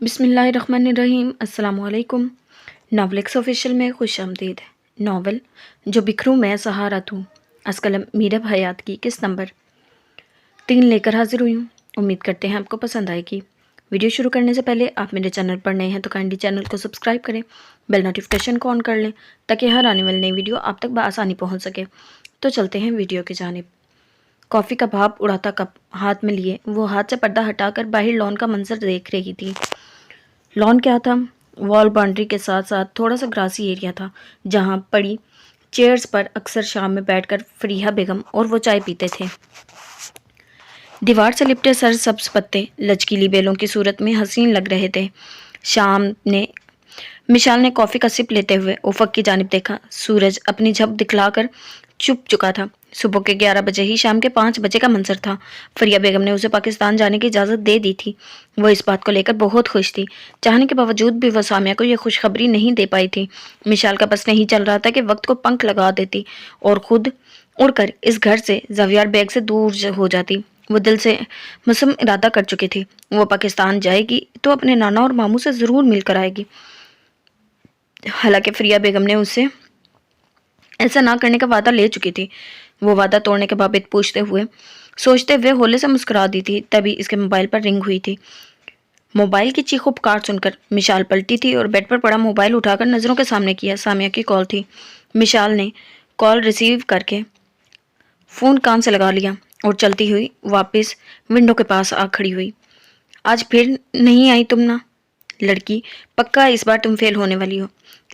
بسم اللہ الرحمن الرحیم۔ السلام علیکم۔ ناولکس آفیشیل میں خوش آمدید۔ ناول جو بکھروں میں سہارا تو از قلم میرب حیات کی قسط نمبر 3 لے کر حاضر ہوئی ہوں۔ امید کرتے ہیں آپ کو پسند آئے گی۔ ویڈیو شروع کرنے سے پہلے آپ میرے چینل پر نئے ہیں تو کائنڈلی چینل کو سبسکرائب کریں، بیل نوٹیفیکیشن کو آن کر لیں تاکہ ہر آنے والی نئی ویڈیو آپ تک بآسانی پہنچ سکے۔ تو چلتے ہیں ویڈیو کی جانب۔ کافی کا بھاپ اڑاتا کپ ہاتھ میں لیے وہ ہاتھ سے پردہ ہٹا کر باہر لان کا منظر دیکھ رہی تھی۔ لان کیا تھا؟ وال باؤنڈری کے ساتھ ساتھ تھوڑا سا گراسی ایریا تھا جہاں پڑی چیئرز پر اکثر شام میں بیٹھ کر فریحہ بیگم اور وہ چائے پیتے تھے۔ دیوار سے لپٹے سر سبز پتے لچکیلی بیلوں کی صورت میں حسین لگ رہے تھے۔ مشال نے کافی کا سپ لیتے ہوئے افق کی جانب دیکھا۔ سورج اپنی جھپ دکھلا کر چھپ چکا تھا۔ صبح کے 11 بجے ہی شام کے 5 بجے کا منظر تھا۔ فریحہ بیگم نے اسے پاکستان جانے کی اجازت دے دی تھی۔ وہ اس بات کو لے کر بہت خوش تھی۔ چاہنے کے باوجود بھی وہ سامیہ کو یہ خوشخبری نہیں دے پائی تھی۔ مشال کا بس نہیں چل رہا تھا کہ وقت کو پنکھ لگا دیتی اور خود اڑ کر اس گھر سے زاویار بیگ سے دور ہو جاتی۔ وہ دل سے مصم ارادہ کر چکی تھی۔ وہ پاکستان جائے گی تو اپنے نانا اور ماموں سے ضرور مل کر آئے گی۔ حالانکہ فریحہ بیگم نے اسے ایسا نہ کرنے کا وعدہ لے چکی تھی۔ وہ وعدہ توڑنے کے بابت سوچتے ہوئے ہولے سے مسکرا دی تھی۔ تبھی اس کے موبائل پر رنگ ہوئی تھی۔ موبائل کی چیخ و پکار سن کر مشال پلٹی تھی اور بیڈ پر پڑا موبائل اٹھا کر نظروں کے سامنے کیا۔ سامیہ کی کال تھی۔ مشال نے کال ریسیو کر کے فون کان سے لگا لیا اور چلتی ہوئی واپس ونڈو کے پاس آ کھڑی ہوئی۔ آج پھر نہیں آئی تم نا لڑکی، پکا اس بار تم فیل ہونے والی ہو۔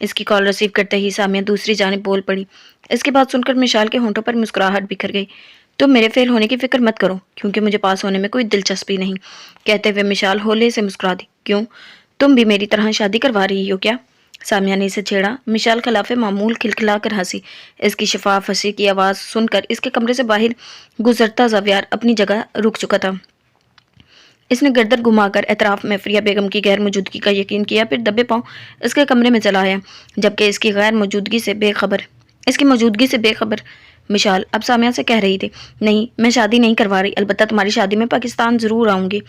اس کی کال ریسیو کرتے ہی سامیہ دوسری جانب بول پڑی۔ اس کی بات سن کر مشال کے ہونٹوں پر مسکراہٹ بکھر گئی۔ تم میرے فیل ہونے کی فکر مت کرو کیونکہ مجھے پاس ہونے میں کوئی دلچسپی نہیں، کہتے ہوئے مشال ہولے سے مسکرا دی۔ کیوں؟ تم بھی میری طرح شادی کروا رہی ہو کیا؟ سامیہ نے اسے چھیڑا۔ مشال خلاف معمول کھلکھلا کر ہنسی۔ اس کی شفاف ہنسی کی آواز سن کر اس کے کمرے سے باہر گزرتا زاویار اپنی جگہ رک چکا تھا۔ اس نے گردن گھما کر اطراف میں فریحہ بیگم کی غیر موجودگی کا یقین کیا، پھر دبے پاؤں اس کے کمرے میں چلا آیا جبکہ اس کی موجودگی سے بے خبر۔ مشال اب سامیہ سے کہہ رہی تھی، نہیں میں شادی نہیں کروا رہی، البتہ تمہاری شادی میں پاکستان ضرور آؤں گی،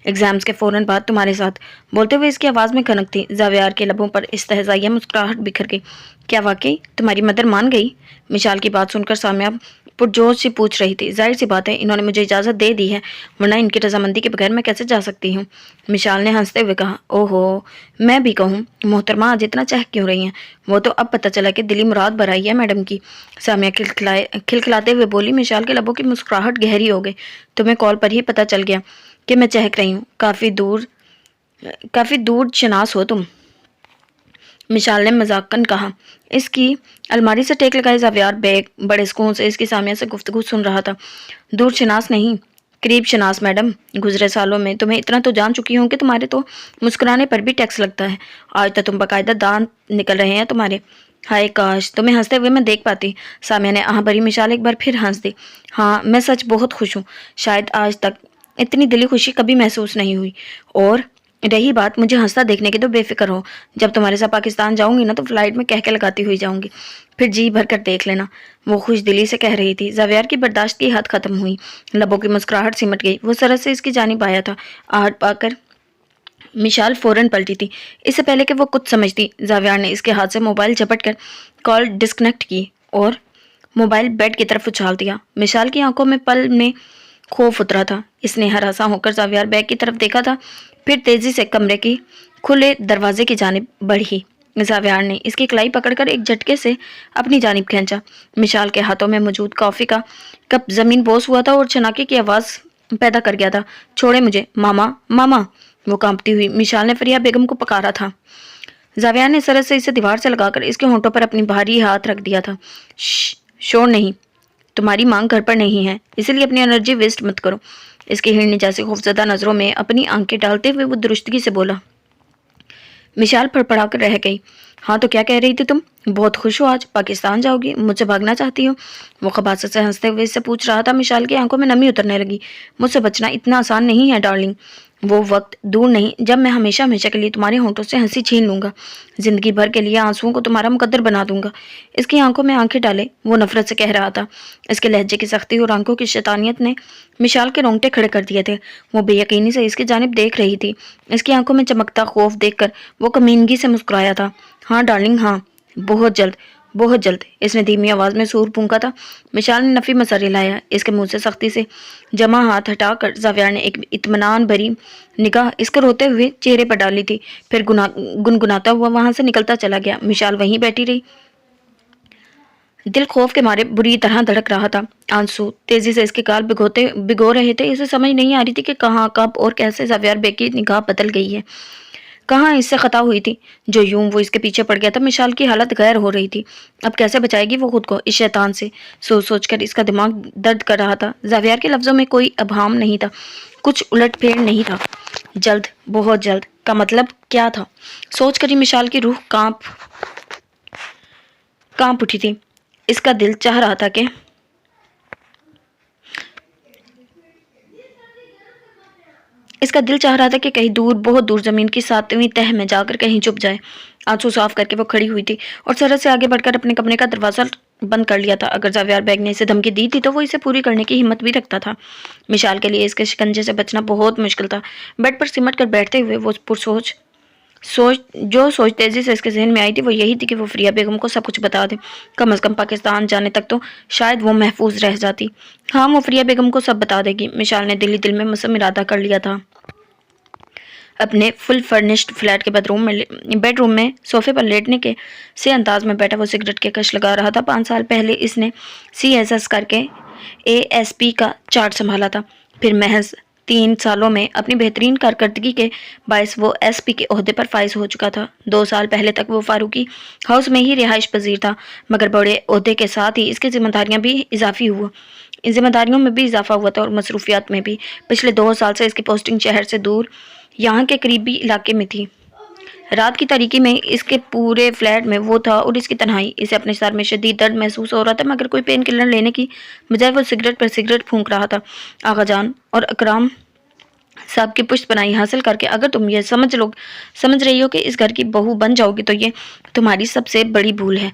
ایگزامز کے فوراً بعد تمہارے ساتھ۔ بولتے ہوئے اس کی آواز میں کھنک تھی۔ زاویار کے لبوں پر استہزائیہ مسکراہٹ بکھر گئی۔ کیا واقعی تمہاری مدر مان گئی؟ مشال کی بات سن کر سامیہ پرجوش سے پوچھ رہی تھی۔ ظاہر سی بات ہے انہوں نے مجھے اجازت دے دی ہے، ورنہ ان کی رضامندی کے بغیر میں کیسے جا سکتی ہوں؟ مشال نے ہنستے ہوئے کہا۔ اوہو، میں بھی کہوں محترمہ آج اتنا چہک کیوں رہی ہیں؟ وہ تو اب پتہ چلا کہ دلی مراد بھرائی ہے میڈم کی، سامیہ کھلکھلاتے ہوئے بولی۔ مشال کے لبوں کی مسکراہٹ گہری ہو گئی۔ تمہیں کال پر ہی پتہ چل گیا کہ میں چہک رہی ہوں؟ کافی دور شناس ہو تم، مشال نے مذاقاً کہا۔ اس کی الماری سے ٹیک لگائے زاویار بیگ بڑے سکون سے اس کی سامیہ سے گفتگو سن رہا تھا۔ دور شناس نہیں، قریب شناس میڈم۔ گزرے سالوں میں تمہیں اتنا تو جان چکی ہوں کہ تمہارے تو مسکرانے پر بھی ٹیکس لگتا ہے۔ آج تک تم باقاعدہ دانت نکل رہے ہیں تمہارے۔ ہائے کاش تمہیں ہنستے ہوئے میں دیکھ پاتی۔ سامیہ نے آہ بھری۔ مشال ایک بار پھر ہنس دی۔ ہاں میں سچ بہت خوش ہوں، شاید آج تک اتنی دلی خوشی کبھی محسوس نہیں ہوئی۔ اور رہی بات مجھے ہنستا دیکھنے کی تو بے فکر ہو، جب تمہارے ساتھ پاکستان جاؤں گی نا تو فلائٹ میں کہہ لگاتی ہوئی جاؤں گی، پھر جی بھر کر دیکھ لینا۔ وہ خوش دلی سے کہہ رہی تھی۔ زاویار کی برداشت کی حد ختم ہوئی، لبوں کی مسکراہٹ سمٹ گئی۔ وہ سرعت سے اس کی جانب آیا تھا۔ آہٹ پا کر مشال فوراً پلٹی تھی۔ اس سے پہلے کہ وہ کچھ سمجھتی، زاویار نے اس کے ہاتھ سے موبائل جھپٹ کر کال ڈسکنیکٹ کی اور موبائل بیڈ کی طرف اچھال دیا۔ مشال کی آنکھوں میں پل میں خوف اترا تھا۔ اس نے ہراساں ہو کر زاویار بیگ کی طرف دیکھا تھا، پھر تیزی سے کمرے کی کھلے دروازے کی جانب بڑھی۔ زاویار نے اس کی کلائی پکڑ کر ایک جھٹکے سے اپنی جانب کھینچا۔ مشال کے ہاتھوں میں موجود کافی کا کپ زمین بوس ہوا تھا اور چھناکے کی آواز پیدا کر گیا تھا۔ چھوڑے مجھے ماما، ماما! وہ کانپتی ہوئی مشال نے فریحہ بیگم کو پکارا تھا۔ زاویار نے سرعت سے اسے دیوار سے لگا کر اس کے ہونٹوں پر اپنی بھاری ہاتھ رکھ دیا تھا۔ شور نہیں، تمہاری مانگ گھر پر نہیں ہے، اسی لیے اپنی انرجی ویسٹ مت کرو۔ اس کی ہرنی جیسی خوفزدہ نظروں میں اپنی آنکھیں ڈالتے ہوئے وہ درستگی سے بولا۔ مشال پڑپڑا کر رہ گئی۔ ہاں تو کیا کہہ رہی تھی تم؟ بہت خوش ہو آج پاکستان جاؤ گی، مجھ سے بھاگنا چاہتی ہو؟ وہ خباثت سے ہنستے ہوئے اس سے پوچھ رہا تھا۔ مشال کی آنکھوں میں نمی اترنے لگی۔ مجھ سے بچنا اتنا آسان نہیں ہے ڈارلنگ، وہ وقت دور نہیں جب میں ہمیشہ ہمیشہ کے لیے تمہارے ہونٹوں سے ہنسی چھین لوں گا، زندگی بھر کے لیے آنسوؤں کو تمہارا مقدر بنا دوں گا۔ اس کی آنکھوں میں آنکھیں ڈالے وہ نفرت سے کہہ رہا تھا۔ اس کے لہجے کی سختی اور آنکھوں کی شیطانیت نے مشال کے رونگٹے کھڑے کر دیے تھے۔ وہ بے یقینی سے اس کی جانب دیکھ رہی تھی۔ اس کی آنکھوں میں چمکتا خوف دیکھ کر وہ کمینگی سے مسکرایا تھا۔ ہاں ڈارلنگ، ہاں، بہت جلد، بہت جلد، اس نے دھیمی آواز میں سور پھونکا تھا۔ مشال نے نفی مسری لایا۔ اس کے منہ سے سختی سے جمع ہاتھ ہٹا کر زاویار نے ایک اطمینان بھری نگاہ اس کے روتے ہوئے چہرے پر ڈالی تھی، پھر گنگناتا ہوا وہاں سے نکلتا چلا گیا۔ مشال وہیں بیٹھی رہی۔ دل خوف کے مارے بری طرح دھڑک رہا تھا۔ آنسو تیزی سے اس کے گال بھگو رہے تھے۔ اسے سمجھ نہیں آ رہی تھی کہ کہاں، کب اور کیسے زاویار بے کی نگاہ بدل گئی ہے، کہاں اس سے خطا ہوئی تھی جو یوں وہ اس کے پیچھے پڑ گیا تھا۔ مشال کی حالت غیر ہو رہی تھی۔ اب کیسے بچائے گی وہ خود کو اس شیطان سے؟ سوچ سوچ کر اس کا دماغ درد کر رہا تھا۔ زاویار کے لفظوں میں کوئی ابہام نہیں تھا، کچھ الٹ پھیر نہیں تھا۔ جلد، بہت جلد کا مطلب کیا تھا؟ سوچ کر ہی مشال کی روح کانپ اٹھی تھی۔ اس کا دل چاہ رہا تھا کہ کہیں دور، بہت دور زمین کی 7ویں تہہ میں جا کر کہیں چھپ جائے۔ آنسو صاف کر کے وہ کھڑی ہوئی تھی اور سرحد سے آگے بڑھ کر اپنے کمرے کا دروازہ بند کر لیا تھا۔ اگر زاویار بیگ نے اسے دھمکی دی تھی تو وہ اسے پوری کرنے کی ہمت بھی رکھتا تھا۔ مشال کے لیے اس کے شکنجے سے بچنا بہت مشکل تھا۔ بیڈ پر سمٹ کر بیٹھتے ہوئے وہ جو سوچ تیزی سے اس کے ذہن میں آئی تھی وہ یہی تھی کہ وہ فریہ بیگم کو سب کچھ بتا دے۔ کم از کم پاکستان جانے تک تو شاید وہ محفوظ رہ جاتی۔ ہاں، وہ فریہ بیگم کو سب بتا دے گی۔ مشال نے دل ہی دل میں مصمم ارادہ کر لیا تھا۔ اپنے فل فرنشڈ فلیٹ کے بیڈ روم میں صوفے پر لیٹنے کے سے انداز میں بیٹھا وہ سگریٹ کے کش لگا رہا تھا۔ 5 سال پہلے اس نے CSS کر کے ASP کا چارج سنبھالا تھا، پھر محض 3 سالوں میں اپنی بہترین کارکردگی کے باعث وہ SP کے عہدے پر فائز ہو چکا تھا۔ 2 سال پہلے تک وہ فاروقی ہاؤس میں ہی رہائش پذیر تھا، مگر بڑے عہدے کے ساتھ ہی اس کی ذمہ داریوں میں بھی اضافہ ہوا تھا اور مصروفیات میں بھی۔ پچھلے 2 سال سے اس کی پوسٹنگ شہر سے دور یہاں کے قریبی علاقے میں تھی۔ رات کی تاریکی میں اس کے پورے فلیٹ میں وہ تھا اور اس کی تنہائی۔ اسے اپنے سر میں شدید درد محسوس ہو رہا تھا، مگر کوئی پین کلر لینے کی بجائے وہ سگریٹ پر سگریٹ پھونک رہا تھا۔ آغا جان اور اکرام صاحب کی پشت پناہی حاصل کر کے اگر تم یہ سمجھ رہی ہو کہ اس گھر کی بہو بن جاؤ گی تو یہ تمہاری سب سے بڑی بھول ہے۔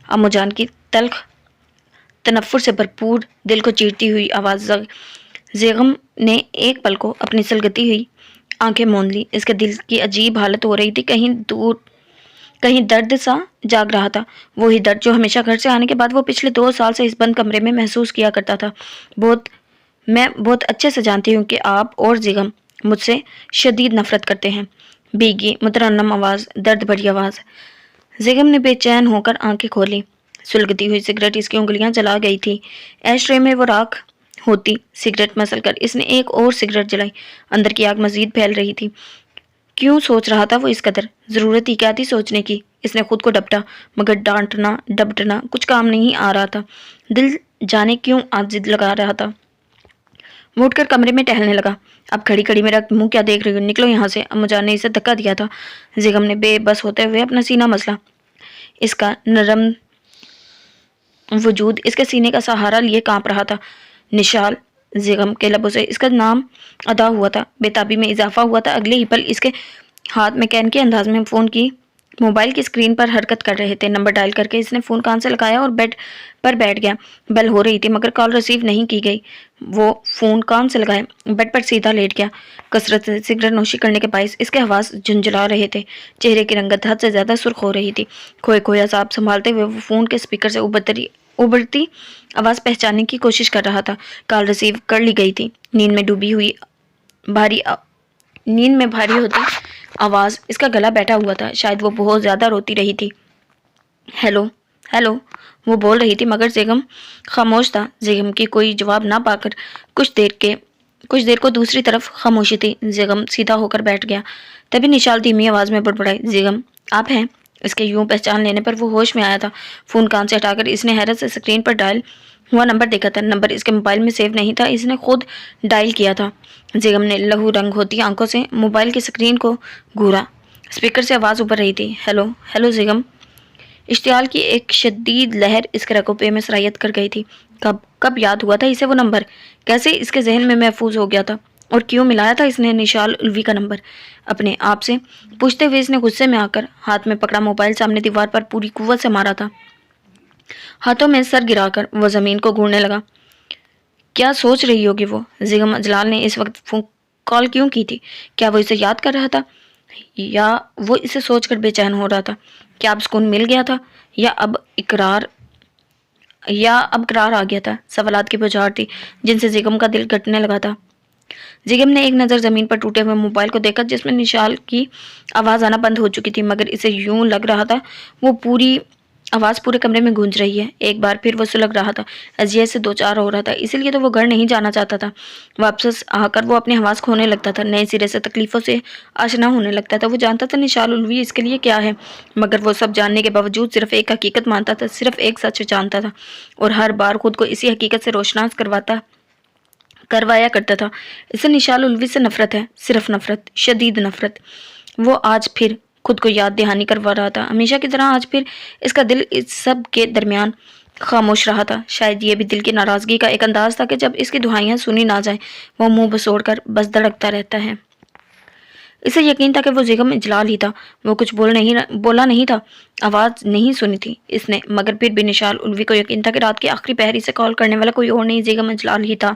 امو جان کی تلخ تنفر سے بھرپور دل کو چیرتی ہوئی آواز زیغم نے ایک پل کو اپنی سلگتی ہوئی آنکھیں موند لی۔ اس کے دل کی عجیب حالت ہو رہی تھی، کہیں درد سا جاگ رہا تھا، وہی درد جو ہمیشہ گھر سے آنے کے بعد وہ پچھلے 2 سال سے اس بند کمرے میں محسوس کیا کرتا تھا۔ میں بہت اچھے سے جانتی ہوں کہ آپ اور زیغم مجھ سے شدید نفرت کرتے ہیں۔ بھیگی مترنم آواز، درد بھری آواز۔ زیغم نے بے چین ہو کر آنکھیں کھولی۔ سلگتی ہوئی سگریٹ اس کی انگلیاں جلا گئی تھی۔ ایش ٹرے میں وہ راکھ ہوتی سگریٹ مسل کر اس نے ایک اور سگریٹ جلائی۔ اندر کی آگ مزید پھیل رہی تھی۔ کیوں سوچ رہا تھا وہ اس قدر؟ ضرورت ہی کیا تھی سوچنے کی؟ اس نے خود کو ڈپٹا، مگر ڈانٹنا ڈپٹنا کچھ کام نہیں آ رہا تھا۔ دل جانے کیوں آج ضد لگا رہا تھا۔ وہ اٹھ کر کمرے میں ٹہلنے لگا۔ اب کھڑی کھڑی میرا منہ کیا دیکھ رہی ہو؟ نکلو یہاں سے۔ امو جان نے اسے دھکا دیا تھا۔ زیغم نے بے بس ہوتے ہوئے اپنا سینہ مسلا۔ اس کا نرم وجود اس کے سینے کا سہارا لیے کانپ رہا تھا۔ نشال، زیغم کے لبوں سے اس کا نام ادا ہوا تھا۔ بے تابی میں اضافہ ہوا تھا۔ اگلے ہی پل اس کے ہاتھ میں کین کے انداز میں فون کی موبائل کی اسکرین پر حرکت کر رہے تھے۔ نمبر ڈائل کر کے اس نے فون کان سے لگایا اور بیڈ پر بیٹھ گیا۔ بیل ہو رہی تھی مگر کال ریسیو نہیں کی گئی۔ وہ فون کان سے لگائے بیڈ پر سیدھا لیٹ گیا۔ کثرت سے سگریٹ نوشی کرنے کے باعث اس کے حواس جھنجھلا رہے تھے۔ چہرے کی رنگت حد سے زیادہ سرخ ہو رہی تھی۔ کھوئے کھوئے اعصاب سنبھالتے ہوئے وہ فون کے اسپیکر سے ابھرتی آواز پہچاننے کی کوشش کر رہا تھا۔ کال ریسیو کر لی گئی تھی۔ نیند میں بھاری ہوتی آواز اس کا گلا بیٹھا ہوا تھا۔ شاید وہ بہت زیادہ روتی رہی تھی۔ ہیلو ہیلو وہ بول رہی تھی مگر زیغم خاموش تھا۔ زیغم کی کوئی جواب نہ پا کر کچھ دیر کو دوسری طرف خاموشی تھی۔ زیغم سیدھا ہو کر بیٹھ گیا۔ تبھی نشال دھیمی آواز میں بڑبڑائی، زیغم آپ ہیں؟ اس کے یوں پہچان لینے پر وہ ہوش میں آیا تھا۔ فون کان سے ہٹا کر اس نے حیرت سے اسکرین پر ڈائل ہوا نمبر دیکھا تھا۔ نمبر اس کے موبائل میں سیو نہیں تھا، اس نے خود ڈائل کیا تھا۔ زیغم نے لہو رنگ ہوتی آنکھوں سے موبائل کی اسکرین کو گھورا۔ اسپیکر سے آواز ابھر رہی تھی، ہیلو ہیلو زیغم۔ اشتعال کی ایک شدید لہر اس کے رگوں میں سرایت کر گئی تھی۔ کب یاد ہوا تھا اسے وہ نمبر؟ کیسے اس کے ذہن میں محفوظ ہو گیا تھا؟ اور کیوں ملایا تھا اس نے نشال الوی کا نمبر اپنے آپ سے پوچھتے ہوئے اس نے غصے میں آ کر ہاتھ میں پکڑا موبائل سامنے دیوار پر پوری قوت سے مارا تھا۔ ہاتھوں میں سر گرا کر وہ زمین کو گھورنے لگا۔ کیا سوچ رہی ہوگی وہ؟ زیغم اجلال نے اس وقت کال کیوں کی تھی؟ کیا وہ اسے یاد کر رہا تھا یا وہ اسے سوچ کر بے چین ہو رہا تھا؟ کیا اب سکون مل گیا تھا یا اب قرار آ گیا تھا؟ سوالات کی بوچھار تھی جن سے زیغم کا دل گھٹنے لگا تھا۔ زیغم نے ایک نظر زمین پر ٹوٹے ہوئے موبائل کو دیکھا جس میں نشال کی آواز آنا بند ہو چکی تھی، مگر اسے یوں لگ رہا تھا وہ پوری آواز پورے کمرے میں گونج رہی ہے۔ ایک بار پھر وہ سلگ رہا تھا، اذیت سے دوچار ہو رہا تھا، اسی لیے تو وہ گھر نہیں جانا چاہتا تھا۔ واپس آ کر وہ اپنی حواس کھونے لگتا تھا، نئے سرے سے تکلیفوں سے آشنا ہونے لگتا تھا۔ وہ جانتا تھا نشال الوی اس کے لیے کیا ہے، مگر وہ سب جاننے کے باوجود صرف ایک حقیقت مانتا تھا، صرف ایک سچ جانتا تھا، اور ہر بار خود کو اسی حقیقت سے روشناس کروایا کرتا تھا۔ اسے نشال الوی سے نفرت ہے، صرف نفرت، شدید نفرت۔ وہ آج پھر خود کو یاد دہانی کروا رہا تھا، ہمیشہ کی طرح آج پھر اس کا دل اس سب کے درمیان خاموش رہا تھا۔ شاید یہ بھی دل کی ناراضگی کا ایک انداز تھا کہ جب اس کی دعائیاں سنی نہ جائیں وہ منہ بسوڑ کر بس دھڑکتا رہتا ہے۔ اسے یقین تھا کہ وہ زیغم اجلال ہی تھا، وہ کچھ بولا نہیں تھا، آواز نہیں سنی تھی اس نے، مگر پھر بھی نشال الوی کو یقین تھا کہ رات کی آخری پہری سے کال کرنے والا کوئی اور نہیں، زیغم اجلال ہی تھا۔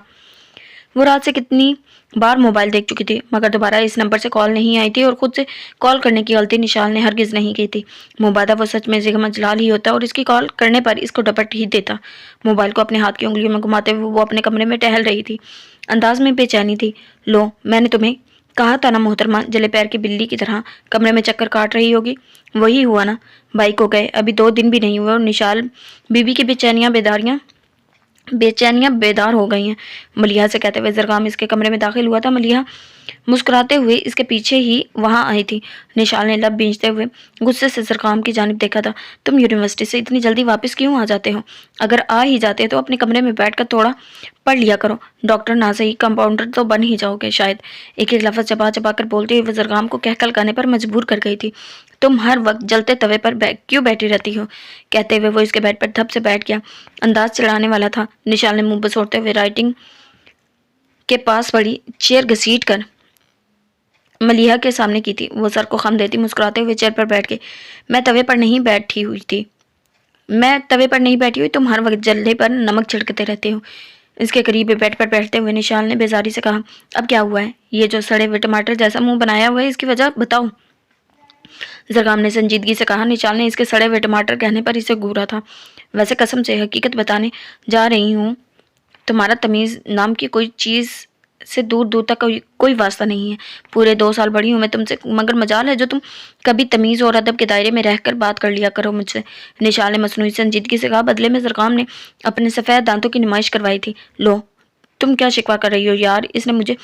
وہ رات سے کتنی بار موبائل دیکھ چکی تھی مگر دوبارہ اس نمبر سے کال نہیں آئی تھی، اور خود سے کال کرنے کی غلطی نشال نے ہرگز نہیں کی تھی۔ مبادہ وہ سچ میں زیغم اجلال ہی ہوتا اور اس کی کال کرنے پر اس کو ڈپٹ ہی دیتا۔ موبائل کو اپنے ہاتھ کی انگلیوں میں گھماتے ہوئے وہ اپنے کمرے میں ٹہل رہی تھی، انداز میں بے چینی تھی۔ لو، میں نے تمہیں کہا تھا نا محترمہ، جلے پیر کی بلی کی طرح کمرے میں چکر کاٹ رہی ہوگی، وہی ہوا نا۔ بھائی کو گئے ابھی 2 دن بھی نہیں ہوئے اور نشال بی کی بے چینیاں بیدار ہو گئی ہیں، ملیحہ سے کہتے ہوئے زرگام اس کے کمرے میں داخل ہوا تھا۔ ملیحہ مسکراتے ہوئے اس کے پیچھے ہی وہاں آئی تھی۔ نشال نے لب بھینچتے ہوئے غصے سے زرگام کی جانب دیکھا تھا۔ تم یونیورسٹی سے اتنی جلدی واپس کیوں آ جاتے ہو؟ اگر آ ہی جاتے تو اپنے کمرے میں بیٹھ کر تھوڑا پڑھ لیا کرو، ڈاکٹر نہ صحیح کمپاؤنڈر تو بن ہی جاؤ گے شاید۔ ایک ایک لفظ چبا چبا کر بولتے ہوئے وہ زرگام کو کہکھلانے پر مجبور کر گئی تھی۔ تم ہر وقت جلتے توے پر کیوں بیٹھی رہتی ہو؟ کہتے ہوئے وہ اس کے بیڈ پر دھپ سے بیٹھ گیا، انداز چڑھانے والا تھا۔ نشال نے منہ بسوڑتے ہوئے رائٹنگ کے پاس پڑی چیئر گھسیٹ کر ملیحہ کے سامنے کی تھی۔ وہ سر کو خم دیتی مسکراتے ہوئے چیئر پر بیٹھ گئی۔ میں توے پر نہیں بیٹھی ہوئی، تم ہر وقت جلدے پر نمک چھڑکتے رہتے ہو۔ اس کے قریب بیڈ پر بیٹھتے ہوئے نشال نے بیزاری سے کہا، اب کیا ہوا ہے؟ یہ جو سڑے ہوئے ٹماٹر جیسا منہ بنایا ہوا ہے، اس کی وجہ بتاؤ۔ زرگام نے سنجیدگی سے کہا۔ نشال نے اس کے سڑے ہوئے ٹماٹر کہنے پر اسے گھورا تھا۔ ویسے قسم سے حقیقت بتانے جا رہی ہوں، تمہارا تمیز نام کی کوئی چیز سے دور دور تک کوئی واسطہ نہیں ہے۔ پورے 2 سال بڑی ہوں میں تم سے، مگر مجال ہے جو تم کبھی تمیز اور ادب کے دائرے میں رہ کر بات کر لیا کرو مجھ سے۔ نشال نے مصنوعی سنجیدگی سے کہا۔ بدلے میں زرگام نے اپنے سفید دانتوں کی نمائش کروائی تھی۔ لو، تم کیا شکوہ کر رہی ہو یار؟ اس نے مجھے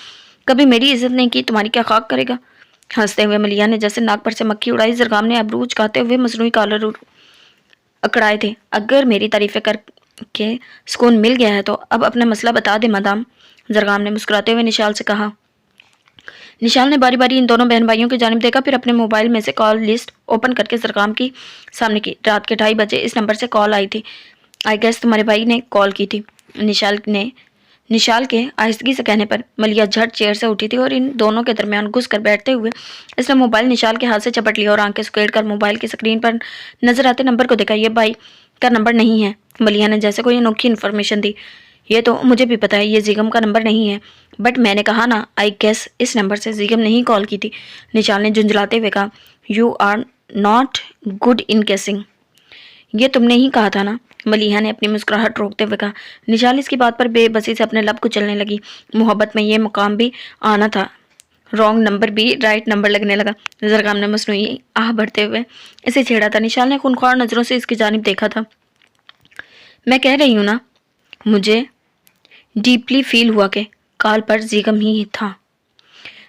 کبھی میری عزت نہیں کی، تمہاری کیا خاک کرے گا؟ ہنستے ہوئے ملیحہ نے جیسے ناک پر سے مکھی اڑائی۔ زرگام نے ابرو اچکاتے ہوئے مصنوعی کالر اکڑائے تھے۔ اگر میری تعریفیں کر کے سکون مل گیا ہے تو اب اپنا مسئلہ بتا دے مدام، زرگام نے مسکراتے ہوئے نشال سے کہا۔ نشال نے باری باری ان دونوں بہن بھائیوں کی جانب دیکھا، پھر اپنے موبائل میں سے کال لسٹ اوپن کر کے زرگام کی سامنے کی۔ رات کے 2:30 بجے اس نمبر سے کال آئی تھی۔ آئی گیس تمہارے بھائی نے کال کی تھی۔ نشال کے آہستگی سے کہنے پر ملیحہ جھٹ چیئر سے اٹھی تھی اور ان دونوں کے درمیان گھس کر بیٹھتے ہوئے اس نے موبائل نشال کے ہاتھ سے چپٹ لیا اور آنکھیں سکیڑ کر موبائل کی سکرین پر نظر آتے نمبر کو دیکھا۔ یہ بھائی کا نمبر نہیں ہے، ملیحہ نے جیسے کوئی انوکھی انفارمیشن دی۔ یہ تو مجھے بھی پتا ہے یہ زیغم کا نمبر نہیں ہے، بٹ میں نے کہا نا آئی گیس اس نمبر سے زیغم نے ہی کال کی تھی۔ نشال نے جھنجھلاتے ہوئے کہا، you are not good in guessing. یہ تم نے ہی کہا تھا نا، ملیحہ نے اپنی مسکراہٹ روکتے ہوئے کہا۔ نشال اس کی بات پر بے بسی سے اپنے لب کچلنے لگی۔ محبت میں یہ مقام بھی آنا تھا، رانگ نمبر بھی رائٹ نمبر لگنے لگا۔ زرگام نے مصنوعی آہ بھرتے ہوئے اسے چھیڑا تھا۔ نشال نے خونخوار نظروں سے اس کی جانب دیکھا تھا۔ میں کہہ رہی ہوں نا، مجھے ڈیپلی فیل ہوا کہ کال پر زیغم ہی تھا،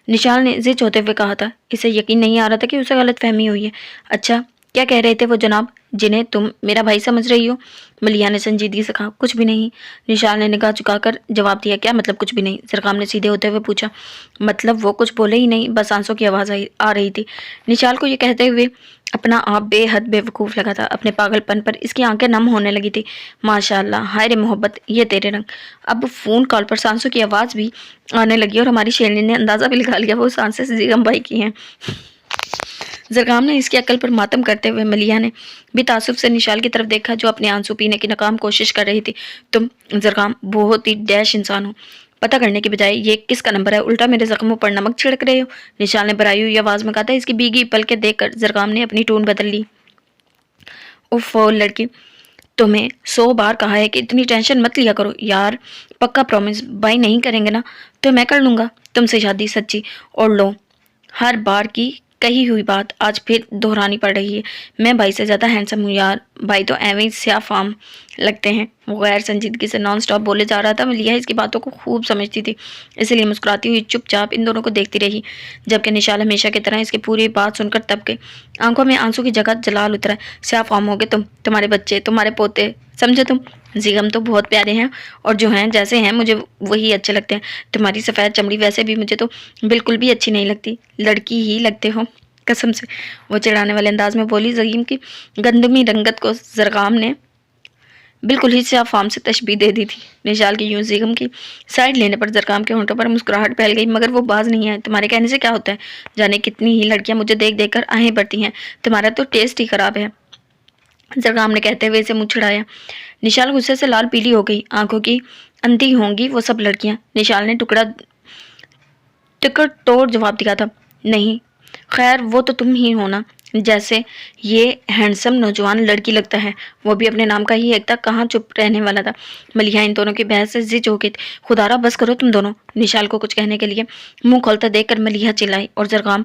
نشال نے زد ہوتے ہوئے کہا تھا۔ اسے یقین نہیں آ رہا تھا کہ اسے غلط فہمی ہوئی ہے۔ اچھا، کیا کہہ رہے تھے وہ جناب جنہیں تم میرا بھائی سمجھ رہی ہو؟ ملیحہ نے سنجیدگی سے کہا۔ کچھ بھی نہیں، نشال نے نگاہ چکا کر جواب دیا۔ کیا مطلب کچھ بھی نہیں؟ زرقام نے سیدھے ہوتے ہوئے پوچھا۔ مطلب وہ کچھ بولے ہی نہیں، بس آنسوں کی آواز آ رہی تھی۔ نشال کو یہ کہتے ہوئے اپنا آپ بے حد بے وقوف لگا تھا۔ اپنے پاگل پن پر اس کی آنکھیں نم ہونے لگی تھی۔ ماشاء اللہ، ہائے رے محبت، یہ تیرے رنگ۔ اب فون کال پر سانسوں کی آواز بھی آنے لگی اور ہماری شیرنی نے اندازہ بھی لگا لیا وہ سانسیں زیغم بھائی کی ہیں۔ زرقام نے اس کی عقل پر ماتم کرتے ہوئے ملیحہ نے بھی تعصب سے نشال کی طرف دیکھا جو اپنے آنسو پینے کی ناکام کوشش کر رہی تھی۔ تم زرقام بہت ہی ڈیش انسان ہو، پتہ کرنے کی بجائے یہ کس کا نمبر ہے، الٹا میرے زخموں پر نمک چھڑک رہے ہو، نشال نے بھرائی ہوئی آواز میں کہا تھا۔ اس کی بھیگی پلکیں دیکھ کر زرقام نے اپنی ٹون بدل لی۔ اوفو لڑکی، تمہیں 100 بار کہا ہے کہ اتنی ٹینشن مت لیا کرو یار، پکا پرومس بھائی نہیں کریں گے نا تو میں کر لوں گا تم سے شادی سچی، اور لو ہر بار کی کہی ہوئی بات آج پھر دہرانی پڑ رہی ہے۔ میں بھائی سے زیادہ ہینڈسم ہوں یار، بھائی تو ایویں ہی سیاہ فام لگتے ہیں۔ وہ غیر سنجیدگی سے نان سٹاپ بولے جا رہا تھا۔ ملیحہ اس کی باتوں کو خوب سمجھتی تھی، اسی لیے مسکراتی ہوئی چپ چاپ ان دونوں کو دیکھتی رہی، جبکہ نشال ہمیشہ کی طرح اس کی پوری بات سن کر تب گئی۔ آنکھوں میں آنسو کی جگہ جلال اترا۔ سیاہ فام ہوگے تم، تمہارے بچے، تمہارے پوتے، سمجھے تم؟ زیغم تو بہت پیارے ہیں اور جو ہیں جیسے ہیں مجھے وہی اچھے لگتے ہیں۔ تمہاری سفید چمڑی ویسے بھی مجھے تو بالکل بھی اچھی نہیں لگتی، لڑکی ہی لگتے ہو قسم سے، وہ چڑھانے والے انداز میں بولی۔ زیغم کی گندمی رنگت کو زرقام نے بالکل ہی سیاہ فام سے تشبیہ دے دی تھی۔ نشال کی یوں زیغم کی سائڈ لینے پر زرقام کے ہونٹوں پر مسکراہٹ پھیل گئی، مگر وہ باز نہیں آئے۔ تمہارے کہنے سے کیا ہوتا ہے، جانے کتنی ہی لڑکیاں مجھے دیکھ دیکھ کر آہیں بڑھتی ہیں، تمہارا تو ٹیسٹ ہی خراب ہے، زرقام نے کہتے ہوئے اسے منہ چھڑایا۔ نشال غصے سے لال پیلی ہو گئی۔ آنکھوں کی اندھی ہوں گی وہ سب لڑکیاں، نشال نے ٹکڑ توڑ جواب دیا تھا۔ نہیں خیر وہ تو تم ہی ہونا، جیسے یہ ہینڈسم نوجوان لڑکی لگتا ہے، وہ بھی اپنے نام کا ہی ایک تھا، کہاں چپ رہنے والا تھا۔ ملیحہ ان دونوں کی بحث سے زج ہو گئی تھی۔ خدارا بس کرو تم دونوں، نشال کو کچھ کہنے کے لیے منہ کھولتا دیکھ کر ملیحہ چلائی۔ اور زرقام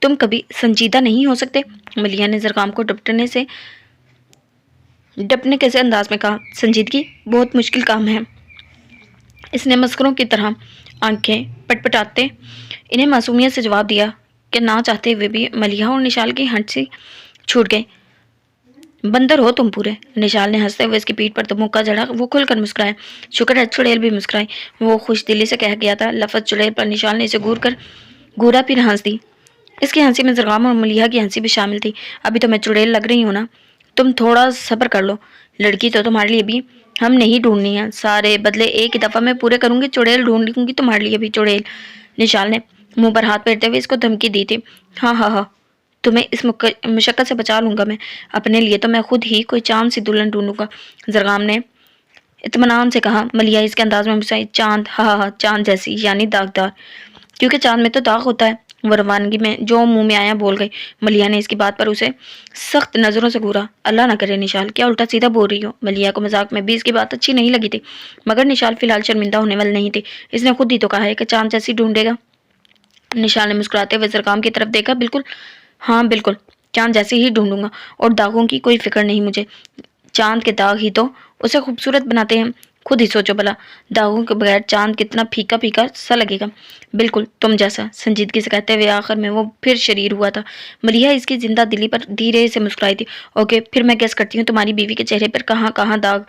تم کبھی سنجیدہ نہیں ہو سکتے، ملیحہ نے زرقام کو ڈپنے کے سے انداز میں کہا۔ سنجیدگی بہت مشکل کام ہے، اس نے مسخروں کی طرح آنکھیں پٹپٹاتے انہیں معصومیت سے جواب دیا کہ نہ چاہتے ہوئے بھی ملیحہ اور نشال کی ہنسی چھوٹ گئی۔ بندر ہو تم پورے، نشال نے ہنستے ہوئے اس کی پیٹھ پر تو مکہ جڑا۔ وہ کھل کر مسکرایا۔ شکر ہے چڑیل بھی مسکرائی، وہ خوش دلی سے کہہ گیا تھا لفظ چڑیل پر نشال نے اسے گورا پھر ہنس دی۔ اس کی ہنسی میں زرقام اور ملیحہ کی ہنسی بھی شامل تھی۔ ابھی تو میں چڑیل لگ رہی ہوں نا، تم تھوڑا صبر کر لو، لڑکی تو تمہارے لیے بھی ہم نہیں ڈھونڈنی ہے، سارے بدلے ایک ہی دفعہ میں پورے کروں گی، چڑیل ڈھونڈ لوں گی تمہارے لیے بھی چڑیل۔ نشال نے منہ پر ہاتھ پھیرتے ہوئے اس کو دھمکی دی تھی۔ ہاں ہاں ہاں، تمہیں اس مشقت سے بچا لوں گا میں، اپنے لیے تو میں خود ہی کوئی چاند سی دلہن ڈھونڈوں گا، زرقام نے اطمینان سے کہا۔ ملیحہ اس کے انداز میں مسکرائی۔ چاند، ہاں ہاں چاند جیسی، یعنی داغدار، کیونکہ چاند میں تو داغ ہوتا ہے، وہ روانگی میں جو منہ میں آیا بول گئی۔ ملیحہ نے اس کی بات پر اسے سخت نظروں سے گھورا۔ اللہ نہ کرے نشال، کیا الٹا سیدھا بول رہی ہو؟ ملیحہ کو مذاق میں بھی اس کی بات اچھی نہیں لگی تھی، مگر نشال فی الحال شرمندہ ہونے والی نہیں تھی، اس نے خود ہی تو کہا ہے کہ چاند جیسی ڈھونڈے گا۔ نشال نے مسکراتے ہوئے زرقام کی طرف دیکھا۔ بالکل ہاں بالکل، چاند جیسی ہی ڈھونڈوں گا، اور داغوں کی کوئی فکر نہیں مجھے، چاند کے داغ ہی تو اسے خوبصورت بناتے ہیں، خود ہی سوچو بھلا، داغوں کے بغیر چاند کتنا پھیکا پھیکا سا لگے گا۔ بالکل تم جیسا، سنجیدگی سے کہتے ہوئے آخر میں وہ پھر شریر ہوا تھا۔ ملیحہ اس کی زندہ دلی پر دھیرے سے مسکرائی تھی۔ اوکے پھر میں گیس کرتی ہوں تمہاری بیوی کے چہرے پر کہاں کہاں داغ۔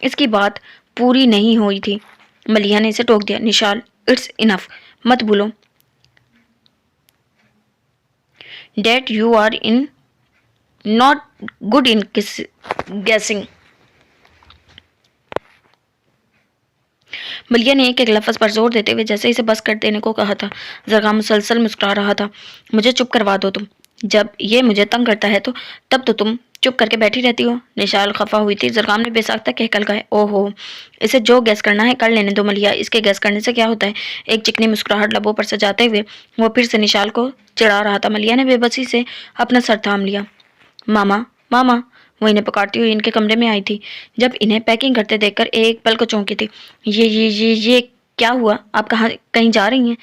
اس کی بات پوری نہیں ہوئی تھی، ملیحہ نے اسے ٹوک دیا۔ نشال اٹس انف، مت بھولو that you are not good in guessing۔ Maleeha نے ایک ایک لفظ پر زور دیتے ہوئے جیسے اسے بس کر دینے کو کہا تھا۔ زرقام مسلسل مسکرا رہا تھا۔ مجھے چپ کروا دو تم، جب یہ مجھے تنگ کرتا ہے تو تب تو تم چپ کر کے بیٹھی رہتی ہو۔ نشال خفا ہوئی تھی۔ زرقام نے بے ساختہ کہہ کلکھائے۔ او ہو، اسے جو گیس کرنا ہے کر لینے دو ملیحہ، اس کے گیس کرنے سے کیا ہوتا ہے؟ ایک چکنی مسکراہٹ لبوں پر سجاتے ہوئے وہ پھر سے نشال کو چڑھا رہا تھا۔ ملیحہ نے بے بسی سے اپنا سر تھام لیا۔ ماما ماما، وہ انہیں پکارتی ہوئی ان کے کمرے میں آئی تھی، جب انہیں پیکنگ کرتے دیکھ کر ایک پل کو چونکی تھی۔ یہ کیا ہوا، آپ کہیں جا رہی ہیں؟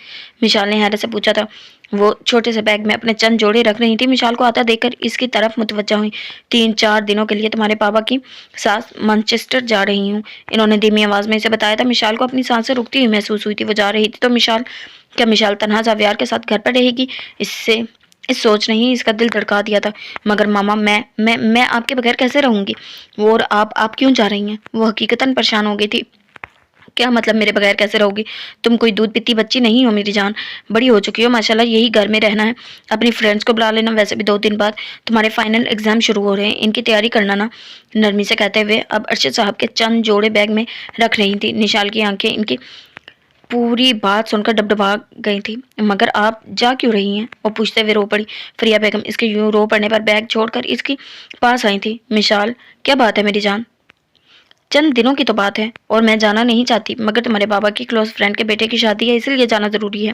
مشال نے حیرت سے پوچھا تھا۔ وہ چھوٹے سے بیگ میں اپنے چند جوڑے رکھ رہی تھی۔ مشال کو آتا دیکھ کر اس کی طرف متوجہ ہوئی۔ 3-4 دنوں کے لیے تمہارے پاپا کی ساس مانچسٹر جا رہی ہوں، انہوں نے دھیمی آواز میں اسے بتایا تھا۔ مشال کو اپنی سانسیں رکتی ہوئی محسوس ہوئی تھی۔ وہ جا رہی تھی تو کیا مشال تنہا زاویار کے ساتھ گھر پر رہے گی؟ اس سے اس سوچ نے ہی اس کا دل دھڑکا دیا تھا۔ مگر ماما میں آپ کے بغیر کیسے رہوں گی؟ وہ اور آپ کیوں جا رہی ہیں؟ وہ حقیقتاً پریشان ہو گئی تھی۔ کیا مطلب میرے بغیر کیسے رہو گی؟ تم کوئی دودھ پیتی بچی نہیں ہو میری جان، بڑی ہو چکی ہو ماشاءاللہ، یہی گھر میں رہنا ہے۔ اپنی فرینڈس کو بلا لینا، ویسے بھی 2 دن بعد تمہارے فائنل ایگزام شروع ہو رہے ہیں، ان کی تیاری کرنا نا، نرمی سے کہتے ہوئے اب ارشد صاحب کے چند جوڑے بیگ میں رکھ رہی تھی۔ نشال کی آنکھیں ان کی پوری بات سن کر ڈبڈبا گئی تھی۔ مگر آپ جا کیوں رہی ہیں؟ وہ پوچھتے ہوئے رو پڑی۔ فریہ بیگم اس کے یوں رو پڑنے پر بیگ چھوڑ کر اس کی پاس آئی تھی۔ مشال، کیا بات ہے میری جان؟ چند دنوں کی تو بات ہے اور میں جانا نہیں چاہتی، مگر تمہارے بابا کی کلوز فرینڈ کے بیٹے کی شادی ہے، اسی لیے جانا ضروری ہے۔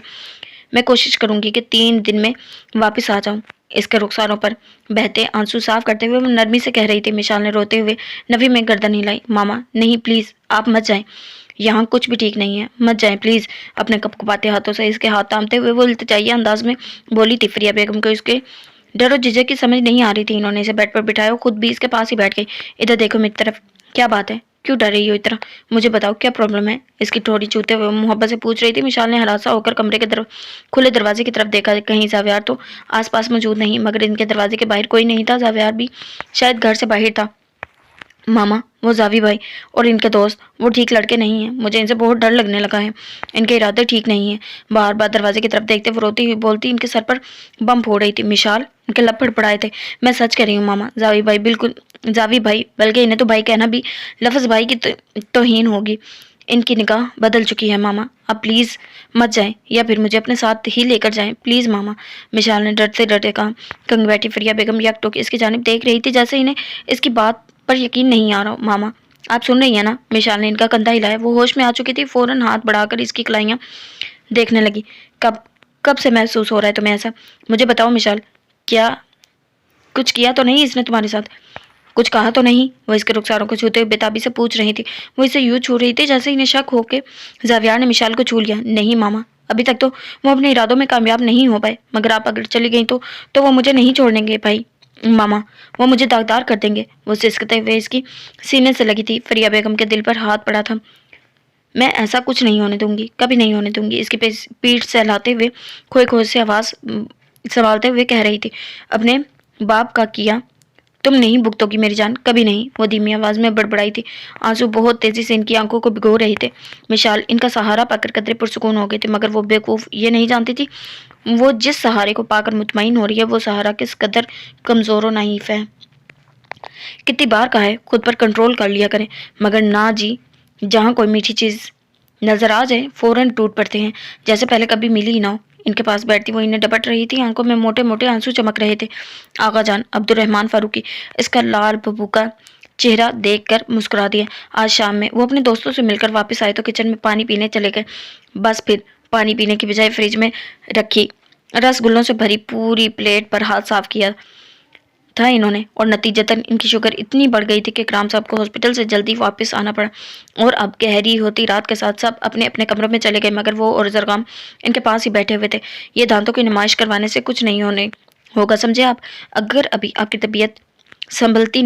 میں کوشش کروں گی کہ 3 دن میں واپس آ جاؤں۔ اس کے رخساروں پر بہتے آنسو صاف کرتے ہوئے وہ نرمی سے کہہ رہی تھی۔ مشال نے روتے ہوئے نفی میں گردن ہلائی۔ ماما نہیں، پلیز آپ مت جائیں، یہاں کچھ بھی ٹھیک نہیں ہے، مت جائیں پلیز۔ اپنے کپکپاتے ہاتھوں سے اس کے ہاتھ تھامتے ہوئے وہ التجائیہ انداز میں بولی تھی۔ فریہ بیگم کو اس کے ڈر و جھجک کی سمجھ نہیں آ رہی تھی۔ انہوں نے اسے بیڈ پر بٹھایا، خود بھی اس کے پاس ہی بیٹھ گئی۔ ادھر دیکھو میری طرف، کیا بات ہے؟ کیوں ڈر رہی ہو اتنا؟ مجھے بتاؤ کیا پرابلم ہے؟ اس کی ٹھوڑی چوتے ہوئے محبت سے پوچھ رہی تھی۔ مشال نے ہراساں ہو کر کمرے کے کھلے دروازے کی طرف دیکھا، کہیں زاویار تو آس پاس موجود نہیں، مگر ان کے دروازے کے باہر کوئی نہیں تھا۔ زاویار بھی شاید گھر سے باہر تھا۔ ماما، وہ زاوی بھائی اور ان کے دوست وہ ٹھیک لڑکے نہیں ہیں، مجھے ان سے بہت ڈر لگنے لگا ہے، ان کے ارادے ٹھیک نہیں ہیں۔ بار بار دروازے کی طرف دیکھتے وہ روتی ہوئی بولتی، ان کے سر پر بم پھوڑ رہی تھی۔ مشال، ان کے لب پڑپڑائے تھے۔ میں سچ کہہ رہی ہوں ماما، زاوی بھائی بالکل، زاوی بھائی بلکہ انہیں تو بھائی کہنا بھی لفظ بھائی کی توہین ہوگی۔ ان کی نگاہ بدل چکی ہے ماما، اب پلیز مت جائیں، یا پھر مجھے اپنے ساتھ ہی لے کر جائیں پلیز ماما۔ مشال نے ڈرتے ڈرتے کہا۔ کنگ بیٹھی فریہ بیگم یک ٹوک اس کی جانب دیکھ رہی تھی، جیسے انہیں اس کی بات پر یقین نہیں آ رہا۔ ماما آپ سن رہی ہیں نا؟ مشال نے ان کا کندھا ہلایا۔ وہ ہوش میں آ چکی تھی، فوراً ہاتھ بڑھا کر اس کی کلائیاں دیکھنے لگی۔ کب سے محسوس ہو رہا ہے تمہیں ایسا؟ مجھے بتاؤ مشال، کیا کچھ کیا تو نہیں اس نے تمہارے ساتھ؟ کچھ کہا تو نہیں؟ وہ اس کے رخساروں کو چھوتے ہوئے بےتابی سے پوچھ رہی تھی۔ وہ اسے یوں چھو رہی تھی جیسے انہیں شک ہو کے زاویار نے مشال کو چھو لیا۔ نہیں ماما، ابھی تک تو وہ اپنے ارادوں میں کامیاب نہیں ہو پائے، مگر آپ اگر چلی گئی تو وہ مجھے نہیں چھوڑیں گے بھائی ماما، وہ مجھے داغدار کر دیں گے۔ وہ سسکتے ہوئے اس کی سینے سے لگی تھی۔ فریہ بیگم کے دل پر ہاتھ پڑا تھا۔ میں ایسا کچھ نہیں ہونے دوں گی، کبھی نہیں ہونے دوں گی، اس کی پیٹھ سہلاتے ہوئے کھوئے کھوئے سے آواز سنبھالتے ہوئے کہہ رہی تھی۔ اپنے باپ کا کیا تم نہیں بھگتو گی میری جان، کبھی نہیں۔ وہ دھیمی آواز میں بڑبڑائی تھی، آنسو بہت تیزی سے ان کی آنکھوں کو بھگو رہے تھے۔ مشال ان کا سہارا پا کر قدرے پرسکون ہو گئی تھی، مگر وہ بیوقوف یہ نہیں جانتی تھی وہ جس سہارے کو پا کر مطمئن ہو رہی ہے وہ سہارا کس قدر کمزور و نحیف ہے۔ کتنی بار کہا ہے خود پر کنٹرول کر لیا کریں، مگر نہ جی، جہاں کوئی میٹھی چیز نظر آ جائے فوراً ٹوٹ پڑتے ہیں، جیسے پہلے کبھی ملی ہی نہ ہو۔ ان کے پاس بیٹھتی وہ انہیں ڈپٹ رہی تھی، آنکھوں میں موٹے موٹے آنسو چمک رہے تھے۔ آغا جان عبد الرحمن فاروقی اس کا لال ببو کا چہرہ دیکھ کر مسکرا دیا۔ آج شام میں وہ اپنے دوستوں سے مل کر واپس آئے تو کچن میں پانی پینے چلے گئے، بس پھر پانی پینے کی بجائے فریج میں رکھی رس گلوں سے بھری پوری پلیٹ پر ہاتھ صاف کیا تھا انہوں نے، اور نتیجتاً ان کی شوگر اتنی بڑھ گئی تھی کہ اکرام صاحب کو ہاسپٹل سے جلدی واپس آنا پڑا، اور اب گہری ہوتی رات کے ساتھ سب اپنے اپنے کمروں میں چلے گئے، مگر وہ اور زرگام ان کے پاس ہی بیٹھے ہوئے تھے۔ یہ دانتوں کی نمائش کروانے سے کچھ نہیں ہونے ہوگا، سمجھے آپ؟ اگر ابھی آپ کی طبیعت سنبھلی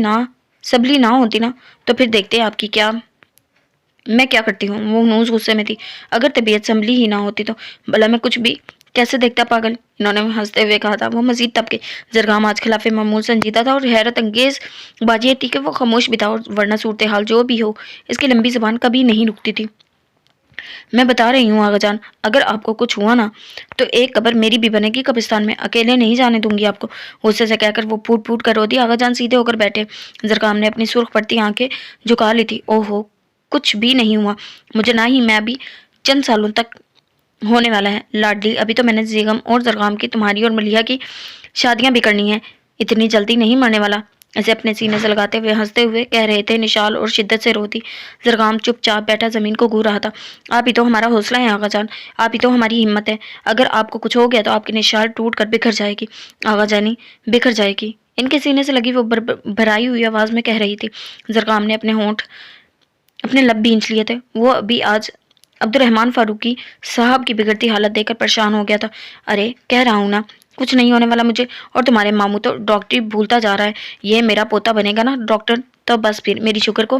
نہ ہوتی نا تو پھر دیکھتے آپ کی میں کیا کرتی ہوں۔ وہ ہنوز غصے میں تھی۔ اگر طبیعت سنبھلی ہی نہ ہوتی تو بھلا میں کچھ بھی کیسے دیکھتا پاگل، انہوں نے ہنستے ہوئے کہا تھا۔ وہ مزید تب کے زرگام آج خلاف معمول سنجیدہ تھا، اور حیرت انگیز بات یہ تھی کہ وہ خاموش بھی تھا، اور ورنہ صورتحال جو بھی ہو اس کی لمبی زبان کبھی نہیں رکتی تھی۔ میں بتا رہی ہوں آغا جان، اگر آپ کو کچھ ہوا نا تو ایک قبر میری بھی بنے گی قبرستان میں، اکیلے نہیں جانے دوں گی آپ کو۔ غصے سے کہہ کر وہ پھوٹ پھوٹ کر رو دی۔ آغا جان سیدھے ہو کر بیٹھے۔ زرگام نے اپنی سرخ پڑتی آنکھیں جھکا لی تھی۔ اوہو، کچھ بھی نہیں ہوا مجھے، نہ ہی میں ابھی چند سالوں تک ہونے والا ہے لاڈلی۔ ابھی تو میں نے زیغم اور زرگام کی، تمہاری اور ملیحہ کی شادیاں بھی کرنی ہیں، اتنی جلدی نہیں مرنے والا۔ اسے اپنے سینے سے لگاتے ہوئے ہنستے ہوئے کہہ رہے تھے نشال، اور شدت سے روتی۔ زرگام چپ چاپ بیٹھا زمین کو گھو رہا تھا۔ آپ ہی تو ہمارا حوصلہ ہے آغا جان، آپ ہی تو ہماری ہمت ہے، اگر آپ کو کچھ ہو گیا تو آپ کی نشال ٹوٹ کر بکھر جائے گی آغا جانی، بکھر جائے گی۔ ان کے سینے سے لگی وہ بھرائی ہوئی آواز میں کہہ رہی تھی۔ زرگام نے اپنے لب بھینچ لیے تھے۔ وہ ابھی آج عبد الرحمن فاروقی صاحب کی بگڑتی حالت دیکھ کر پریشان ہو گیا تھا۔ ارے کہہ رہا ہوں نا کچھ نہیں ہونے والا مجھے، اور تمہارے ماموں تو ڈاکٹری بھولتا جا رہا ہے، یہ میرا پوتا بنے گا نا ڈاکٹر، تو بس پھر میری شوگر کو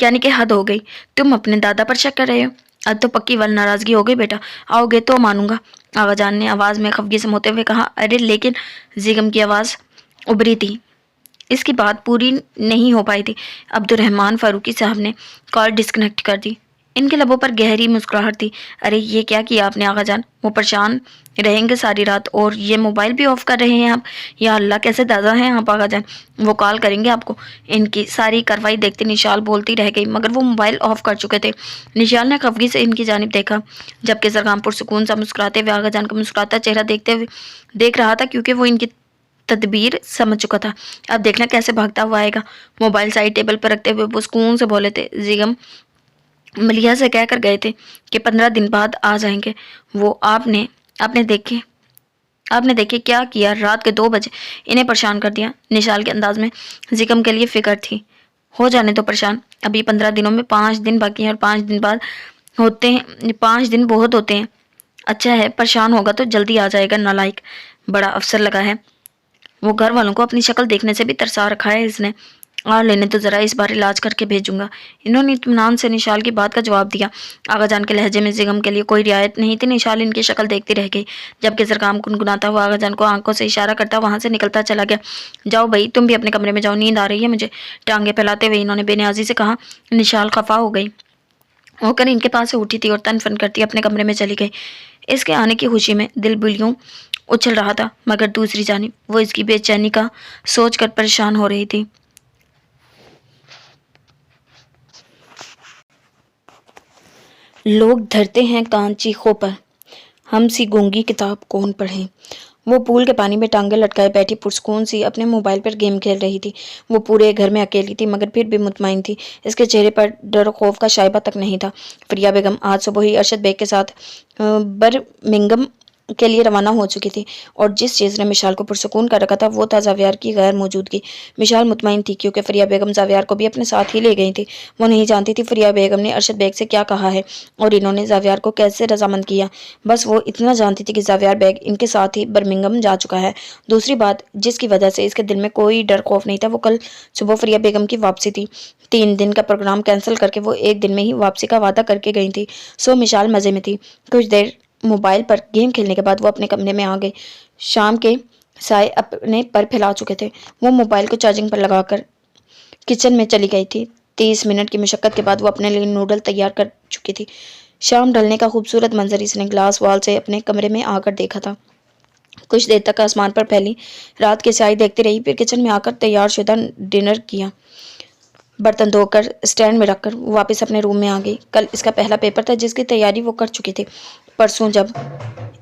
یعنی کہ حد ہو گئی، تم اپنے دادا پر شک کر رہے ہو؟ اب تو پکی ول ناراضگی ہو گئی بیٹا، آؤ گے تو مانوں گا۔ آغا جان نے آواز میں خفگی سے ہوتے ہوئے کہا۔ ارے لیکن زیگم کی آواز ابری تھی، اس کی بات پوری نہیں ہو پائی تھی۔ عبد الرحمن فاروقی صاحب نے کال ڈسکنیکٹ کر دی۔ ان کے لبوں پر گہری مسکراہٹ تھی۔ ارے یہ کیا کیا آپ نے آغا جان؟ وہ پریشان رہیں گے ساری رات، اور یہ موبائل بھی آف کر رہے ہیں آپ؟ یا اللہ کیسے دادا ہیں آپ آغا جان، وہ کال کریں گے آپ کو۔ ان کی ساری کارروائی دیکھتے نشال بولتی رہ گئی، مگر وہ موبائل آف کر چکے تھے۔ نشال نے خفگی سے ان کی جانب دیکھا، جبکہ زرگام پرسکون سا مسکراتے ہوئے آغا جان کا مسکراتا چہرہ دیکھ رہا تھا، کیونکہ وہ ان کی تدبیر سمجھ چکا تھا۔ اب دیکھنا کیسے بھاگتا ہوا آئے گا۔ موبائل سائڈ ٹیبل پر رکھتے ہوئے وہ سکون سے بولے تھے۔ زیگم ملیحہ سے کہہ کر گئے تھے کہ 15 دن بعد آ جائیں گے وہ۔ آپ نے دیکھے کیا کیا، رات کے 2 بجے انہیں پریشان کر دیا۔ نشال کے انداز میں زیگم کے لیے فکر تھی۔ ہو جانے تو پریشان، ابھی 15 دنوں میں 5 دن باقی ہیں، اور 5 دن بعد ہوتے ہیں، 5 دن بہت ہوتے ہیں۔ اچھا ہے پریشان ہوگا تو جلدی آ جائے گا، نالائق، بڑا افسر لگا ہے وہ۔ گھر والوں کو اپنی شکل دیکھنے سے بھی ترسا رکھا ہے اس نے۔ اور لینے تو ذرا اس بار علاج کر کے بھیجوں گا۔ انہوں نے اطمینان سے نشال کی بات کا جواب دیا۔ آغا جان کے لہجے میں زیگم کے لیے کوئی رعایت نہیں تھی۔ نشال ان کی شکل دیکھتی رہ گئی، جبکہ زرگام گنگناتا ہوا آغا جان کو آنکھوں سے اشارہ کرتا وہاں سے نکلتا چلا گیا۔ جاؤ بھائی تم بھی اپنے کمرے میں جاؤ، نیند آ رہی ہے مجھے، ٹانگیں پھیلاتے ہوئے انہوں نے بے نیازی سے کہا۔ نشال خفا ہو گئی ہو کر ان کے پاس سے اٹھی تھی اور تن فن کرتی اپنے کمرے میں چلی گئی۔ اس کے آنے کی خوشی میں دل بلیوں اچھل رہا تھا، مگر دوسری جانب وہ اس کی بے چینی کا سوچ کر پریشان ہو رہی تھی۔ لوگ دھرتے ہیں کان چیخوں پر، ہم سی گونگی کتاب کون پڑھے۔ وہ پول کے پانی میں ٹانگیں لٹکائے بیٹھی پرسکون سی اپنے موبائل پر گیم کھیل رہی تھی۔ وہ پورے گھر میں اکیلی تھی، مگر پھر بھی مطمئن تھی۔ اس کے چہرے پر ڈر و خوف کا شائبہ تک نہیں تھا۔ فریہ بیگم آج صبح ہی ارشد بیگ کے ساتھ برمنگھم کے لیے روانہ ہو چکی تھی، اور جس چیز نے مشال کو پرسکون کر رکھا تھا وہ تھا زاویار کی غیر موجودگی۔ مشال مطمئن تھی کیونکہ فریہ بیگم زاویار کو بھی اپنے ساتھ ہی لے گئی تھی۔ وہ نہیں جانتی تھی فریہ بیگم نے ارشد بیگ سے کیا کہا ہے اور انہوں نے زاویار کو کیسے رضامند کیا۔ بس وہ اتنا جانتی تھی کہ زاویار بیگ ان کے ساتھ ہی برمنگھم جا چکا ہے۔ دوسری بات جس کی وجہ سے اس کے دل میں کوئی ڈر خوف نہیں تھا، وہ کل صبح فریہ بیگم کی واپسی تھی۔ 3 دن کا پروگرام کینسل کر کے وہ 1 دن میں ہی واپسی کا وعدہ کر کے گئی تھی۔ سو مشال مزے میں تھی۔ کچھ دیر موبائل پر گیم کھیلنے کے بعد وہ اپنے کمرے میں آ گئی۔ شام کے سائے اپنے پر پھیلا چکے تھے۔ وہ موبائل کو چارجنگ پر لگا کر کچن میں چلی گئی تھی۔ 30 منٹ کی مشقت کے بعد وہ اپنے لیے نوڈل تیار کر چکی تھی۔ شام ڈھلنے کا خوبصورت منظر اس نے گلاس وال سے اپنے کمرے میں آ کر دیکھا تھا۔ کچھ دیر تک آسمان پر پھیلی رات کے سائے دیکھتی رہی، پھر کچن میں آ کر تیار شدہ ڈنر کیا۔ برتن دھو کر اسٹینڈ میں رکھ کر وہ واپس اپنے روم میں آ گئی۔ کل اس کا پہلا پیپر تھا جس کی تیاری وہ کر چکی تھی۔ پرسوں جب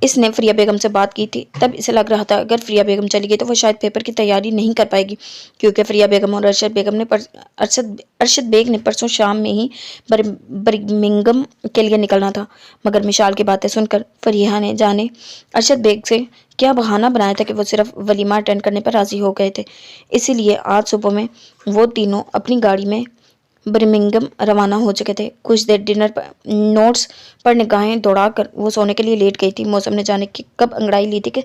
اس نے فریہ بیگم سے بات کی تھی تب اسے لگ رہا تھا اگر فریہ بیگم چلی گئی تو وہ شاید پیپر کی تیاری نہیں کر پائے گی، کیونکہ فریہ بیگم اور ارشد بیگ نے پرسوں شام میں ہی برمنگھم کے لیے نکلنا تھا۔ مگر مشال کی باتیں سن کر فریہ نے جانے ارشد بیگ سے کیا بہانہ بنایا تھا کہ وہ صرف ولیمہ اٹینڈ کرنے پر راضی ہو گئے تھے۔ اسی لیے آج صبح میں وہ تینوں اپنی گاڑی میں برمنگھم روانہ ہو چکے تھے۔ کچھ دیر ڈنر پر نوٹس پر نگاہیں دوڑا کر وہ سونے کے لیے لیٹ گئی تھی۔ موسم نے جانے کب انگڑائی لی تھی کہ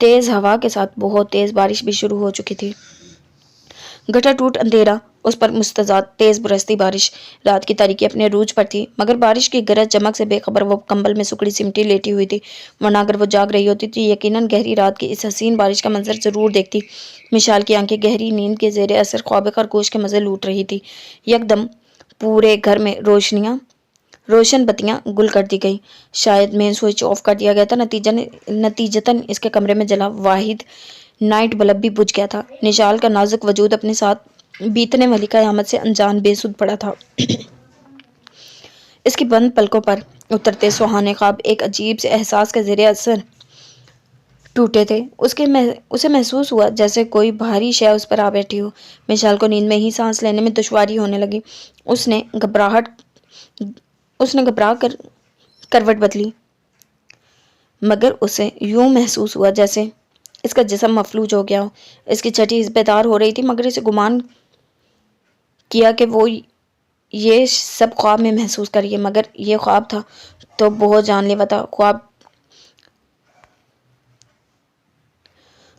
تیز ہوا کے ساتھ بہت تیز بارش بھی شروع ہو چکی تھی۔ گٹھا ٹوٹ اندھیرا، اس پر مستزاد تیز برستی بارش، رات کی تاریکی اپنے عروج پر تھی، مگر بارش کی گرج چمک سے بے خبر وہ کمبل میں سکڑی سمٹی لیٹی ہوئی تھی، ورنہ اگر وہ جاگ رہی ہوتی تو یقیناً گہری رات کی اس حسین بارش کا منظر ضرور دیکھتی۔ مشال کی آنکھیں گہری نیند کے زیر اثر خواب خرگوش کے مزے لوٹ رہی تھی۔ یکدم پورے گھر میں روشن بتیاں گل کر دی گئی۔ شاید مین سوئچ آف کر دیا گیا تھا، نتیجتاً اس کے کمرے میں جلا واحد نائٹ بلب بھی بجھ گیا تھا۔ نشال کا نازک وجود اپنے ساتھ بیتنے والی قیامت سے انجان بے سود پڑا تھا۔ اس کی بند پلکوں پر اترتے سہانے خواب ایک عجیب سے احساس کے زیر اثر ٹوٹے تھے۔ اسے محسوس ہوا جیسے کوئی بھاری شے اس پر آ بیٹھی ہو۔ مشال کو نیند میں ہی سانس لینے میں دشواری ہونے لگی۔ اس نے گھبرا کر کروٹ بدلی، مگر اسے یوں محسوس ہوا جیسے اس کا جسم مفلوج ہو گیا ہو۔ اس کی چھٹی بیدار ہو رہی تھی، مگر اسے گمان کیا کہ وہ یہ سب خواب میں محسوس کر رہی ہے، مگر یہ خواب تھا تو بہت جان لیوا تھا۔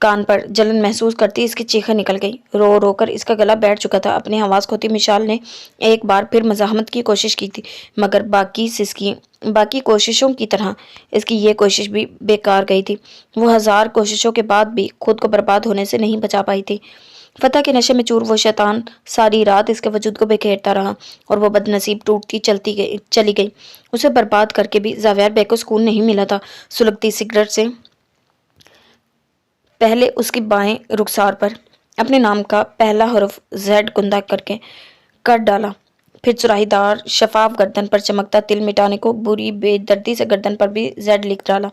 کان پر جلن محسوس کرتی اس کی چیخیں نکل گئی۔ رو رو کر اس کا گلا بیٹھ چکا تھا۔ اپنی آواز کھوتی مشال نے ایک بار پھر مزاحمت کی کوشش کی تھی، مگر باقی کوششوں کی طرح اس کی یہ کوشش بھی بیکار گئی تھی۔ وہ ہزار کوششوں کے بعد بھی خود کو برباد ہونے سے نہیں بچا پائی تھی۔ فتح کے نشے میں چور وہ شیطان ساری رات اس کے وجود کو بکھیرتا رہا اور وہ بد نصیب ٹوٹتی چلی گئی۔ اسے برباد کر کے بھی زاویار بیگ کو سکون نہیں ملا تھا۔ سلگتی سگریٹ سے پہلے اس کی بائیں رخسار پر اپنے نام کا پہلا حرف زیڈ گندا کر ڈالا، پھر سراہی دار شفاف گردن پر چمکتا تل مٹانے کو بری بے دردی سے گردن پر بھی زیڈ لکھ ڈالا۔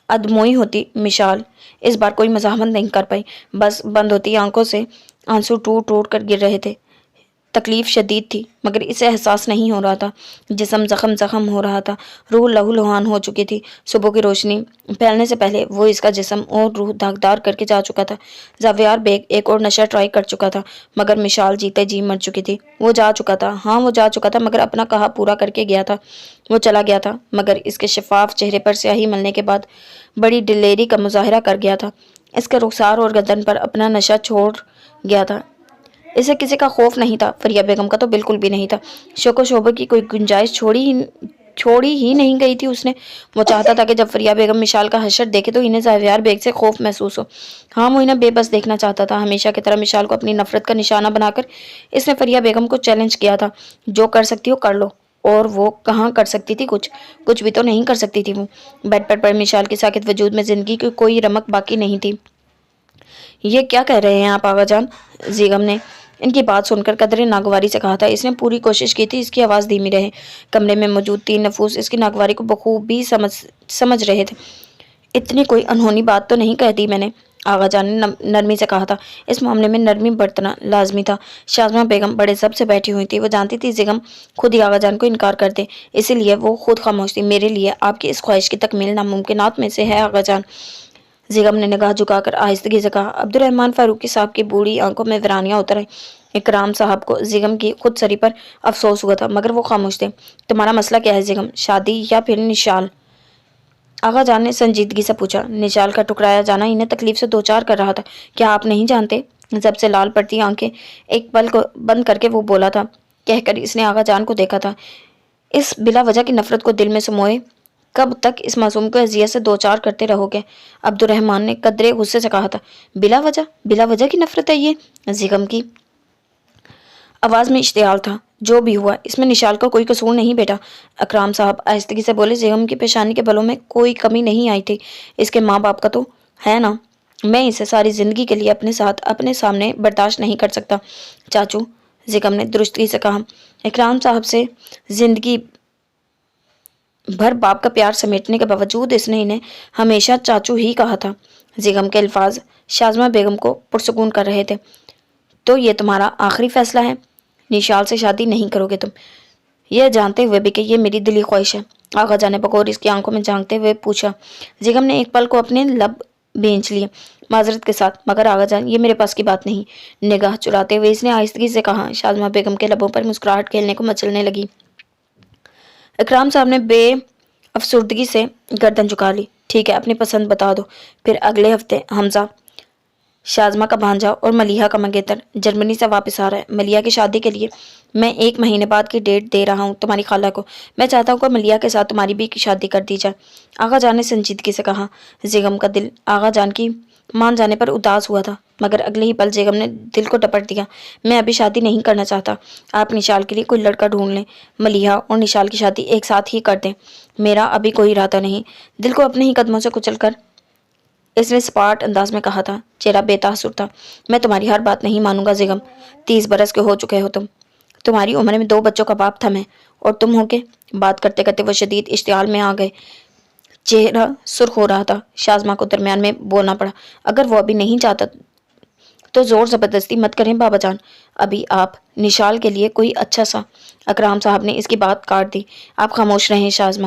ادموئی ہوتی مشال اس بار کوئی مزاحمت نہیں کر پائی، بس بند ہوتی آنکھوں سے آنسو ٹوٹ ٹوٹ کر گر رہے تھے۔ تکلیف شدید تھی مگر اسے احساس نہیں ہو رہا تھا۔ جسم زخم ہو رہا تھا، روح لہو لہان ہو چکی تھی۔ صبح کی روشنی پھیلنے سے پہلے وہ اس کا جسم اور روح داغدار کر کے جا چکا تھا۔ زاویار بیگ ایک اور نشہ ٹرائی کر چکا تھا مگر مشال جیتے جی مر چکی تھی۔ وہ جا چکا تھا، ہاں وہ جا چکا تھا مگر اپنا کہا پورا کر کے گیا تھا۔ وہ چلا گیا تھا مگر اس کے شفاف چہرے پر سیاہی ملنے کے بعد بڑی دلیری کا مظاہرہ کر گیا تھا۔ اس کے رخسار اور گردن پر اپنا نشہ چھوڑ گیا تھا۔ اسے کسی کا خوف نہیں تھا، فریہ بیگم کا تو بالکل بھی نہیں تھا۔ شوق و شعبے کی کوئی گنجائش چھوڑی ہی نہیں گئی تھی اس نے۔ وہ چاہتا تھا کہ جب فریہ بیگم مشال کا حشر دیکھے تو انہیں زاویار بیگ سے خوف محسوس ہو۔ ہاں وہ انہیں بے بس دیکھنا چاہتا تھا۔ ہمیشہ کی طرح مشال کو اپنی نفرت کا نشانہ بنا کر اس نے فریہ بیگم کو چیلنج کیا تھا، جو کر سکتی ہو کر لو۔ اور وہ کہاں کر سکتی تھی؟ کچھ بھی تو نہیں کر سکتی تھی وہ۔ بیڈ پر پڑے مشال کے ساکت وجود میں زندگی کی کوئی رمق باقی نہیں تھی۔ یہ کیا کہہ رہے ہیں آپ آغا جان؟ زیغم نے ان کی بات سن کر قدرے ناگواری سے کہا تھا۔ اس نے پوری کوشش کی تھی اس کی آواز دھیمی رہے۔ کمرے میں موجود 3 نفوس اس کی ناگواری کو بخوبی سمجھ رہے تھے۔ اتنی کوئی انہونی بات تو نہیں کہہ دی میں نے، آغا جان نے نرمی سے کہا تھا۔ اس معاملے میں نرمی برتنا لازمی تھا۔ شازمہ بیگم بڑے ضبط سے بیٹھی ہوئی تھی۔ وہ جانتی تھی زیغم خود ہی آغا جان کو انکار کر دے، اسی لیے وہ خود خاموش تھی۔ میرے لیے آپ کی اس خواہش کی تکمیل ناممکنات میں سے ہے آغا جان، زیغم نے نگاہ جھکا کر آہستگی سے کہا۔ عبدالرحمن فاروقی صاحب کی بوڑھی آنکھوں میں ویرانیاں اتر آئیں۔ اکرام صاحب کو زیغم کی خود سری پر افسوس ہوا تھا مگر وہ خاموش تھے۔ تمہارا مسئلہ کیا ہے زیغم؟ شادی یا پھر نشال؟ آغا جان نے سنجیدگی سے پوچھا۔ نشال کا ٹکرایا جانا انہیں تکلیف سے دوچار کر رہا تھا۔ کیا آپ نہیں جانتے؟ جب سے لال پڑتی آنکھیں ایک پل کو بند کر کے وہ بولا تھا، کہہ کر اس نے آغا جان کو دیکھا تھا۔ اس بلا وجہ کی نفرت کو دل میں سموئے کب تک اس معصوم کو اذیت سے دوچار کرتے رہو گے؟ عبدالرحمن نے قدرے غصے سے کہا تھا۔ بلا وجہ کی نفرت ہے یہ؟ زیغم کی آواز میں اشتعال تھا۔ جو بھی ہوا اس میں نشال کا کوئی قصور نہیں بیٹا، اکرام صاحب آہستگی سے بولے۔ زیغم کی پیشانی کے بلوں میں کوئی کمی نہیں آئی تھی۔ اس کے ماں باپ کا تو ہے نا، میں اسے ساری زندگی کے لیے اپنے سامنے برداشت نہیں کر سکتا چاچو، زیغم نے درستگی سے کہا۔ اکرام صاحب سے زندگی بھر باپ کا پیار سمیٹنے کے باوجود اس نے انہیں ہمیشہ چاچو ہی کہا تھا۔ زیغم کے الفاظ شازمہ بیگم کو پرسکون کر رہے تھے۔ تو یہ تمہارا آخری فیصلہ ہے؟ نشال سے شادی نہیں کرو گے تم، یہ جانتے ہوئے بھی کہ یہ میری دلی خواہش ہے؟ آغا جان نے بغور اس کی آنکھوں میں جھانکتے ہوئے پوچھا۔ زیغم نے ایک پل کو اپنے لب بھینچ لیے معذرت کے ساتھ، مگر آغا جان یہ میرے پاس کی بات نہیں۔ نگاہ چراتے ہوئے اس نے آہستگی سے کہا۔ شازمہ بیگم کے لبوں پر مسکراہٹ کھیلنے کو مچلنے لگی۔ اکرام صاحب نے بے افسردگی سے گردن جھکا لی۔ ٹھیک ہے، اپنی پسند بتا دو۔ پھر اگلے ہفتے حمزہ، شازمہ کا بھانجا اور ملیحہ کا منگیتر جرمنی سے واپس آ رہا ہے۔ ملیحہ کی شادی کے لیے میں 1 مہینے بعد کی ڈیٹ دے رہا ہوں تمہاری خالہ کو۔ میں چاہتا ہوں کہ ملیحہ کے ساتھ تمہاری بھی کی شادی کر دی جائے، آغا جان نے سنجیدگی سے کہا۔ زیغم کا دل آغا جان کی مان جانے پر اداس ہوا تھا مگر اگلے ہی پل زیغم نے دل کو ڈپٹ دیا۔ میں ابھی شادی نہیں کرنا چاہتا، آپ نشال کے لیے کوئی لڑکا ڈھونڈ لیں، ملیحہ اور نشال کی شادی ایک ساتھ ہی کر دیں۔ میرا ابھی کوئی ارادہ نہیں، دل کو اپنے ہی قدموں سے کچل کر اس نے سپاٹ انداز میں کہا تھا۔ چہرہ بے تاثر تھا۔ میں تمہاری ہر بات نہیں مانوں گا زیغم، 30 برس کے ہو چکے ہو تم، تمہاری عمر میں 2 بچوں کا باپ تھا میں، اور تم ہو کے؟ بات کرتے کرتے وہ شدید اشتعال میں آ گئے، چہرہ سرخ ہو رہا تھا۔ شازمہ کو درمیان میں بولنا پڑا۔ اگر وہ ابھی نہیں چاہتا تو زور زبردستی مت کریں بابا جان، ابھی آپ نشال کے لیے کوئی اچھا سا۔ اکرام صاحب نے اس کی بات کاٹ دی۔ آپ خاموش رہیں شازمہ،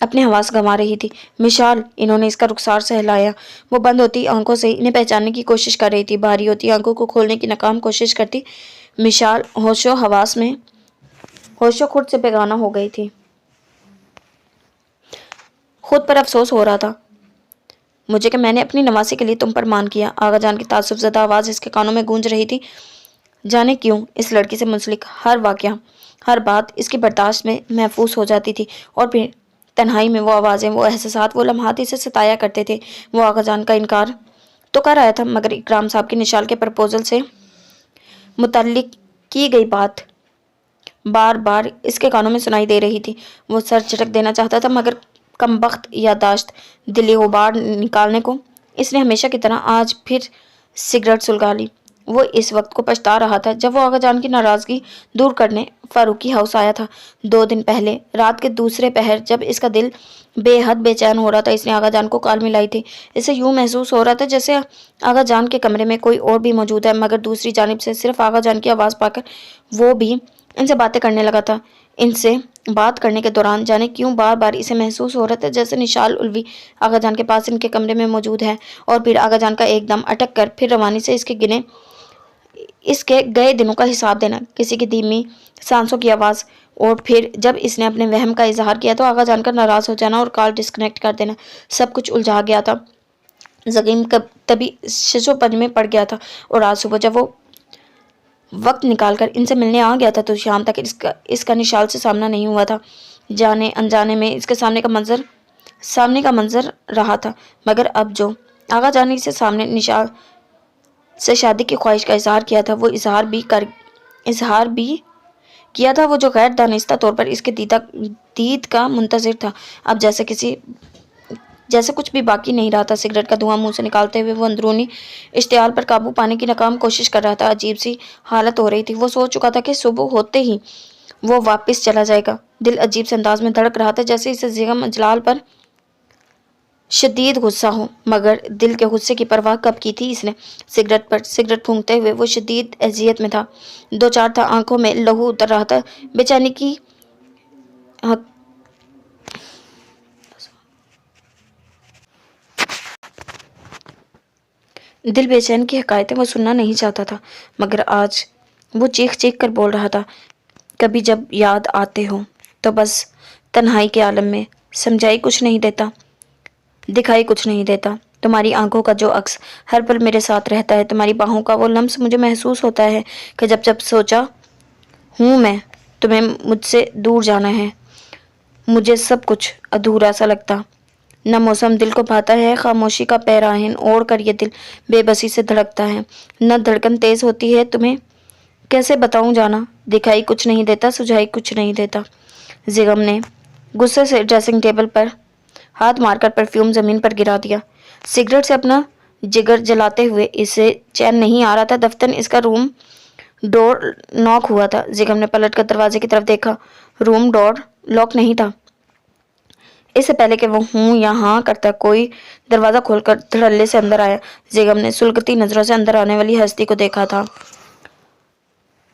اپنے حواس گنوا رہی تھی۔ مشال، انہوں نے اس کا رخسار سہلایا۔ وہ بند ہوتی آنکھوں سے انہیں پہچاننے کی کوشش کر رہی تھی، بھاری ہوتی آنکھوں کو کھولنے کی ناکام کوشش کرتی مشال ہوش و خود سے بیگانہ ہو گئی تھی۔ خود پر افسوس ہو رہا تھا مجھے کہ میں نے اپنی نواسی کے لیے تم پر مان کیا۔ آغا جان کی تعصب زدہ آواز اس کے کانوں میں گونج رہی تھی۔ جانے کیوں اس لڑکی سے منسلک ہر واقعہ، ہر بات اس کی برداشت میں محفوظ ہو جاتی تھی، اور پھر تنہائی میں وہ آوازیں، وہ احساسات، وہ لمحات اسے ستایا کرتے تھے۔ وہ آغا جان کا انکار تو کر آیا تھا، مگر اکرام صاحب کی نشال کے پرپوزل سے متعلق کی گئی بات بار بار اس کے کانوں میں سنائی دے رہی تھی۔ وہ سر جھٹک دینا چاہتا تھا، مگر کمبخت یادداشت، دلی غبار نکالنے کو اس نے ہمیشہ کی طرح آج پھر سگریٹ سلگا لی۔ وہ اس وقت کو پچھتا رہا تھا جب وہ آغا جان کی ناراضگی دور کرنے فاروقی ہاؤس آیا تھا 2 دن پہلے رات کے دوسرے پہر، جب اس کا دل بے حد بے چین ہو رہا تھا۔ اس نے آغا جان کو کال ملائی تھی۔ اسے یوں محسوس ہو رہا تھا جیسے آغا جان کے کمرے میں کوئی اور بھی موجود ہے، مگر دوسری جانب سے صرف آغا جان کی آواز پا کر وہ بھی ان سے باتیں کرنے لگا تھا۔ ان سے بات کرنے کے دوران جانے کیوں بار بار اسے محسوس ہو رہا تھا جیسے نشال الوی آغا جان کے پاس ان کے کمرے میں موجود ہے، اور پھر آغا جان کا ایک دم اٹک کر پھر روانی سے اس کے گئے دنوں کا حساب دینا، کسی کی دھیمی سانسوں کی آواز، اور پھر جب اس نے اپنے وہم کا اظہار کیا تو آغا جان کا ناراض ہو جانا اور کال ڈسکنیکٹ کر دینا، سب کچھ الجھا گیا تھا۔ زگیم تبھی شش و پنج میں پڑ گیا تھا، اور آج صبح جب وہ وقت نکال کر ان سے ملنے آ گیا تھا تو شام تک اس کا نشال سے سامنا نہیں ہوا تھا۔ جانے انجانے میں اس کے سامنے کا منظر رہا تھا، مگر اب جو آغا جان نے اسے سامنے نشال سے شادی کی خواہش کا اظہار کیا تھا، وہ اظہار بھی کیا تھا وہ جو غیر دانستہ طور پر اس کے دید کا منتظر تھا۔ اب جیسے کچھ بھی باقی نہیں رہا تھا۔ سگریٹ کا دھواں منہ سے نکالتے ہوئے وہ اندرونی اشتعال پر قابو پانے کی ناکام کوشش کر رہا تھا۔ عجیب سی حالت ہو رہی تھی۔ وہ سوچ چکا تھا کہ صبح ہوتے ہی وہ واپس چلا جائے گا۔ دل عجیب سے انداز میں دھڑک رہا تھا جیسے اسے زغم اجلال پر شدید غصہ ہو، مگر دل کے غصے کی پرواہ کب کی تھی اس نے؟ سگریٹ پھونکتے ہوئے وہ شدید اذیت میں تھا، دوچار تھا، آنکھوں میں لہو اتر رہا تھا، بے چینی کی دل بے چین کی حکایتیں وہ سننا نہیں چاہتا تھا، مگر آج وہ چیخ چیخ کر بول رہا تھا، کبھی جب یاد آتے ہو تو بس تنہائی کے عالم میں سمجھائی کچھ نہیں دیتا، دکھائی کچھ نہیں دیتا۔ تمہاری آنکھوں کا جو عکس ہر پل میرے ساتھ رہتا ہے، تمہاری باہوں کا وہ لمس مجھے محسوس ہوتا ہے کہ جب سوچا ہوں میں تمہیں مجھ سے دور جانا ہے، مجھے سب کچھ ادھورا سا لگتا۔ نہ موسم دل کو بھاتا ہے، خاموشی کا پیراہن اوڑھ کر یہ دل بے بسی سے دھڑکتا ہے، نہ دھڑکن تیز ہوتی ہے، تمہیں کیسے بتاؤں جانا، دکھائی کچھ نہیں دیتا، سجھائی کچھ نہیں دیتا۔ زغم نے غصے سے ڈریسنگ ٹیبل پر ہاتھ مار کر پرفیوم زمین پر گرا دیا۔ سگریٹ سے اپنا جگر جلاتے ہوئے اسے چین نہیں آ رہا تھا۔ دفتر اس کا روم ڈور ناک ہوا تھا۔ زغم نے پلٹ کر دروازے کی طرف دیکھا، روم ڈور لاک نہیں تھا۔ اس سے پہلے کہ وہ ہوں یا ہاں کرتا کوئی دروازہ کھول کر دھڑلے سے اندر آیا۔ زغم نے سلگتی نظروں سے اندر آنے والی ہستی کو دیکھا تھا۔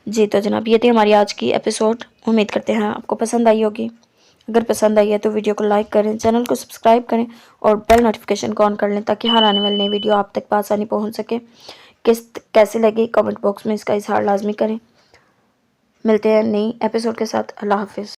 جی تو جناب یہ تھی ہماری آج کی ایپیسوڈ، امید کرتے ہیں آپ کو پسند آئی ہوگی۔ اگر پسند آئی ہے تو ویڈیو کو لائک کریں، چینل کو سبسکرائب کریں اور بیل نوٹیفیکیشن کو آن کر لیں تاکہ ہر آنے والی نئی ویڈیو آپ تک بآسانی پہنچ سکے۔ کیسے لگی کمنٹ باکس میں اس کا اظہار لازمی کریں۔ ملتے ہیں نئی ایپیسوڈ کے ساتھ۔ اللہ حافظ۔